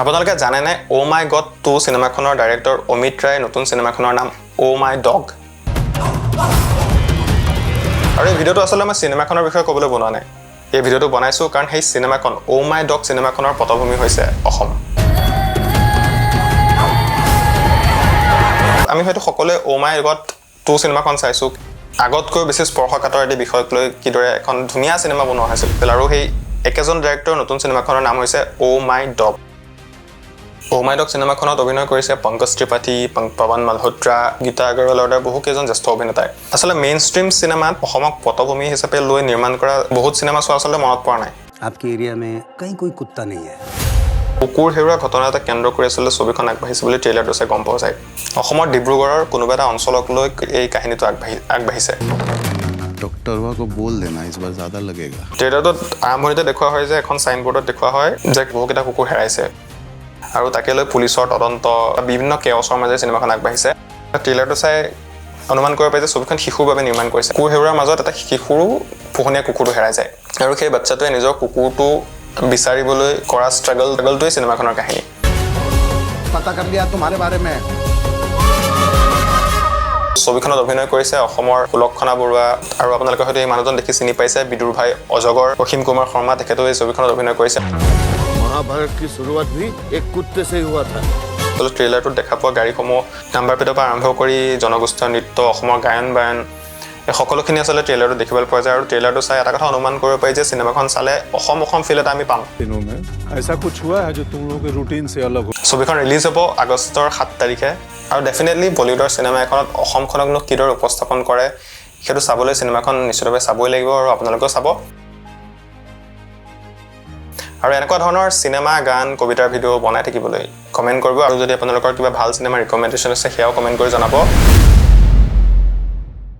আপোনালোকে জানে নে ও মাই গড 2 সিনেমাখনৰ ডাইৰেক্টৰ অমিত ৰায় নতুন সিনেমাখনৰ নাম ও মাই ডগ আৰু এই ভিডিওটো আসলে মই সিনেমাখনৰ বিষয়ে ক'বলৈ বনোৱা নাই এই ভিডিওটো বনাইছো কাৰণ সেই সিনেমাখন ও মাই ডগ সিনেমাখনৰ পটভূমি হৈছে অসম আমি হয়তো সকলোৱে ও মাই গড 2 সিনেমাখন চাইছো আগতকৈ বেছি স্পৰ্শকাতৰ এই বিষয়ক লৈ কিদৰে এখন ধুনীয়া সিনেমা বনোৱা হৈছিল আৰু সেই একেজন ডাইৰেক্টৰ নতুন সিনেমাখনৰ নাম হৈছে ও মাই ডগ ও মাই ডগ সিনেমাখনত অভিনয় কৰিছে পংকজ ত্ৰিপাঠী পৱন মালহোত্ৰা গীতা আগৰৱালৰ দৰে বহু কেইজন জ্যেষ্ঠ অভিনেতাই আসলে মেইন ষ্ট্ৰীম সিনেমাত অসমক পটভূমি হিচাপে লৈ নিৰ্মাণ কৰা বহুত সিনেমা চোৱা আসলে মনত পৰা নাই आपके एरिया में कहीं कोई कुत्ता नहीं है কুকুৰ হেৰুৱা ঘটনা এটা কেন্দ্ৰ কৰি আসলে ছবিখন আগবাঢ়িছে বুলি ট্ৰেইলাৰটো চাই গম পোৱা যায় অসমৰ ডিব্ৰুগড়ৰ কোনোবা এটা অঞ্চলক লৈ এই কাহিনীটো আগবাঢ়িছে डॉक्टर को बोल देना इस बार ज्यादा लगेगा ট্ৰেইলাৰটোত আৰম্ভণিতে দেখুওৱা হয় যে এখন সাইনবোৰ্ডত দেখুওৱা হয় যে বহুকেইটা কুকুৰ হেৰাইছে আৰু তাকে লৈ পুলিচৰ তদন্ত বিভিন্ন কেওছৰ মাজে সিনেমাখন আগবাঢ়িছে ট্ৰেইলাৰটো চাই অনুমান কৰিব পাৰি যে ছবিখন শিশুৰ বাবে নিৰ্মাণ কৰিছে কুকুৰ হেৰুৱাৰ মাজত এটা শিশুৰো পোহনীয়া কুকুৰটো হেৰাই যায় আৰু সেই বাচ্চাটোৱে নিজৰ কুকুৰটো বিচাৰিবলৈ কৰা ষ্ট্ৰাগলটোৱে সিনেমাখনৰ কাহিনী पता कर लिया तुम्हारे बारे में ছবিখনত অভিনয় কৰিছে অসমৰ লক্ষণা বৰুৱা আৰু আপোনালোকে হয়তো এই মানুহজন দেখি চিনি পাইছে বিদুৰ ভাই অজগৰ অসীম কুমাৰ শৰ্মা তেখেতেও এই ছবিখনত অভিনয় কৰিছে महाभारत की शुरुआत भी एक कुत्ते से ही हुआ था ট্ৰেইলাৰটোত দেখা পোৱা গাড়ীসমূহ নাম্বাৰ প্লেটৰ পৰা আৰম্ভ কৰি জনগোষ্ঠীয় নৃত্য অসমৰ গায়ন বায়ন এই সকলোখিনি আসলে ট্ৰেইলাৰটো দেখিবলৈ পোৱা যায় আৰু ট্ৰেইলাৰটো চাই এটা কথা অনুমান কৰিব পাৰি যে সিনেমাখন চালে অসম ফিল এটা আমি পাম दिनों में ऐसा कुछ हुआ है जो तुम लोगों के रूटीन से अलग हो ছবিখন ৰিলিজ হ'ব আগষ্টৰ 7 তাৰিখে আৰু ডেফিনেটলি বলিউডৰ সিনেমা এখনত অসমখনকনো কিদৰে উপস্থাপন কৰে সেইটো চাবলৈ সিনেমাখন নিশ্চিতভাৱে চাবই লাগিব আৰু আপোনালোকেও চাব আৰু এনেকুৱা ধৰণৰ সিনেমা গান কবিতাৰ ভিডিঅ' বনাই থাকিবলৈ কমেন্ট কৰিব আৰু যদি আপোনালোকৰ কিবা ভাল সিনেমা ৰিকমেণ্ডেশ্যন আছে সেয়াও কমেন্ট কৰি জনাব